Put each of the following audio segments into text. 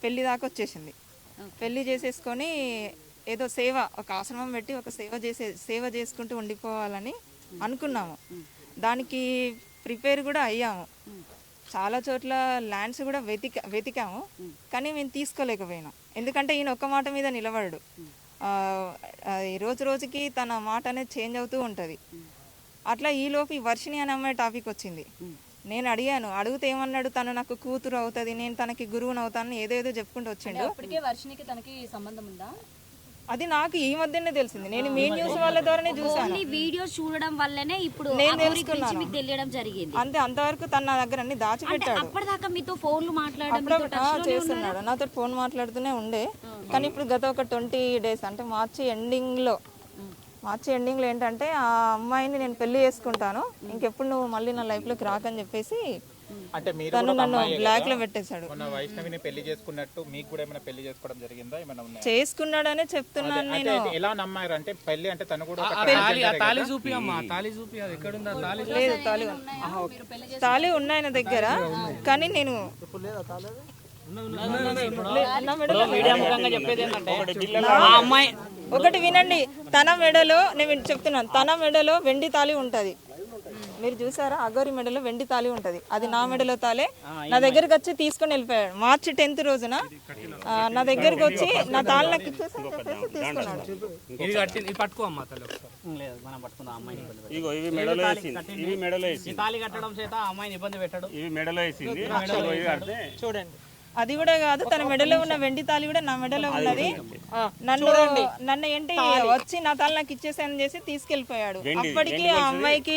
పెళ్లి దాకా వచ్చేసింది. పెళ్లి చేసేసుకొని ఏదో సేవ, ఒక ఆశ్రమం పెట్టి ఒక సేవ చేసుకుంటూ ఉండిపోవాలని అనుకున్నాము. దానికి ప్రిపేర్ కూడా అయ్యాము. చాలా చోట్ల ల్యాండ్స్ కూడా వెతికాము, కానీ మేము తీసుకోలేకపోయినాం. ఎందుకంటే ఈయన ఒక్క మాట మీద నిలబడడు. రోజు రోజుకి తన మాట అనేది చేంజ్ అవుతూ ఉంటుంది. అట్లా ఈలోపు ఈ వర్షిణి అనే అమ్మాయి టాపిక్ వచ్చింది. నేను అడిగాను, అడిగితే ఏమన్నాడు, తను నాకు కూతురు అవుతుంది, నేను తనకి గురువుని అవుతాను, ఏదేదో చెప్పుకుంటూ వచ్చిండు. వర్షిణికి తనకి సంబంధం ఉందా? అది నాకు ఈ మధ్యనే తెలిసింది. నేను మీ న్యూస్ వాళ్ళ ద్వారానే చూసాను. వీడియో చూడడం వల్లనే ఇప్పుడు నేను తెలుసుకున్నాను. మీకు తెలియడం జరిగింది. అంతే, అంతవరకు తన నా దగ్గర అన్ని దాచిపెట్టాడు. అప్పటిదాకా మీతో ఫోన్లు చేస్తున్నాడు, నాతో ఫోన్ మాట్లాడుతూనే ఉండే. కానీ ఇప్పుడు గత ఒక 20 days అంటే మార్చి ఎండింగ్లో ఏంటంటే ఆ అమ్మాయిని నేను పెళ్లి చేసుకుంటాను, ఇంకెప్పుడు నువ్వు మళ్ళీ నా లైఫ్లోకి రాకని చెప్పేసి అంటే మీరు తను నన్ను బ్లాక్ లో పెట్టేశాడు. మొన్న వైష్ణవిని పెళ్లి చేసుకున్నట్టు మీకు కూడా ఏమైనా పెళ్లి చేసుకోవడం జరిగిందా? ఏమైనా ఉన్నాయా? చేసుకున్నాడనే చెప్తున్నాను నేను. ఎలా నమ్మారు అంటే పెళ్లి అంటే తను కూడా తాళి చూపి అమ్మా, తాళి చూపి. అది ఎక్కడ ఉందా తాళి? లేదు, తాళి ఉన్నాయి నా దగ్గర, కానీ నేను ఒకటి వినండి. తన మెడలో, నేను చెప్తున్నాను, తన మెడలో వెండి తాళి ఉంటది. మీరు చూసారా, అగోరి మెడలో వెండి తాళి ఉంటది. అది నా మెడలో తాలే. నా దగ్గరకు వచ్చి తీసుకొని వెళ్ళిపోయాడు. మార్చి 10th రోజున నా దగ్గరకు వచ్చి నా తాళి నాకు ఇచ్చేసి చెప్పేసి తీసుకున్నాడు. చూడండి, అది కూడా కాదు, తన మెడలో ఉన్న వెండి తాళి కూడా నా మెడలో ఉన్నది. నన్ను ఏంటి వచ్చి నా తాళి నాకు ఇచ్చేసాను చేసి తీసుకెళ్లిపోయాడు. అప్పటికి ఆ అమ్మాయికి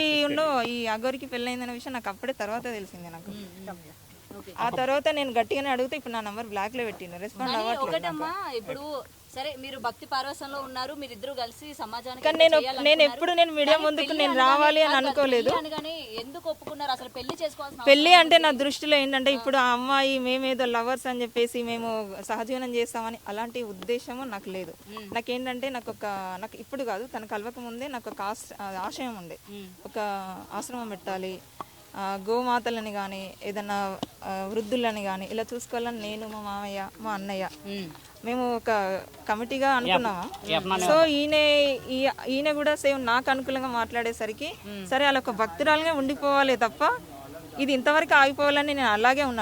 ఈ అగోరికి పెళ్ళైందనే విషయం నాకు అప్పుడే తర్వాత తెలిసింది. నాకు ఆ తర్వాత నేను గట్టిగానే అడిగితే ఇప్పుడు నా నంబర్ బ్లాక్ లో పెట్టిన రెస్పాండ్ అవ్వట్లేదు. ఇప్పుడు సరే, మీరు భక్తి పార్వసంలో ఉన్నారు, మీరిద్దరు కలిసి సమాజానికి నేను ఎప్పుడు మీడియా ముందుకు నేను రావాలి అని అనుకోలేదు. ఎందుకు ఒప్పుకున్నారు అసలు? పెళ్లి చేసుకోవాల్సిన పెళ్లి అంటే నా దృష్టిలో ఏంటంటే, ఇప్పుడు ఆ అమ్మాయి మేమేదో లవర్స్ అని చెప్పేసి మేము సహజీవనం చేస్తామని అలాంటి ఉద్దేశము నాకు లేదు. నాకేంటంటే నాకు ఇప్పుడు కాదు, తన కలవక ముందే నాకు ఒక ఆశయం ఉండే, ఒక ఆశ్రమం పెట్టాలి, గోమాతలని కానీ ఏదన్నా వృద్ధులని కానీ ఇలా చూసుకోవాలని నేను, మా మామయ్య, మా అన్నయ్య మేము ఒక కమిటీగా అనుకున్నాము. సో ఈయన కూడా సేమ్ నాకు అనుకూలంగా మాట్లాడేసరికి సరే అలా ఒక భక్తురాలుగా ఉండిపోవాలి తప్ప ఇది ఇంతవరకు ఆగిపోవాలని నేను అలాగే ఉన్నాను.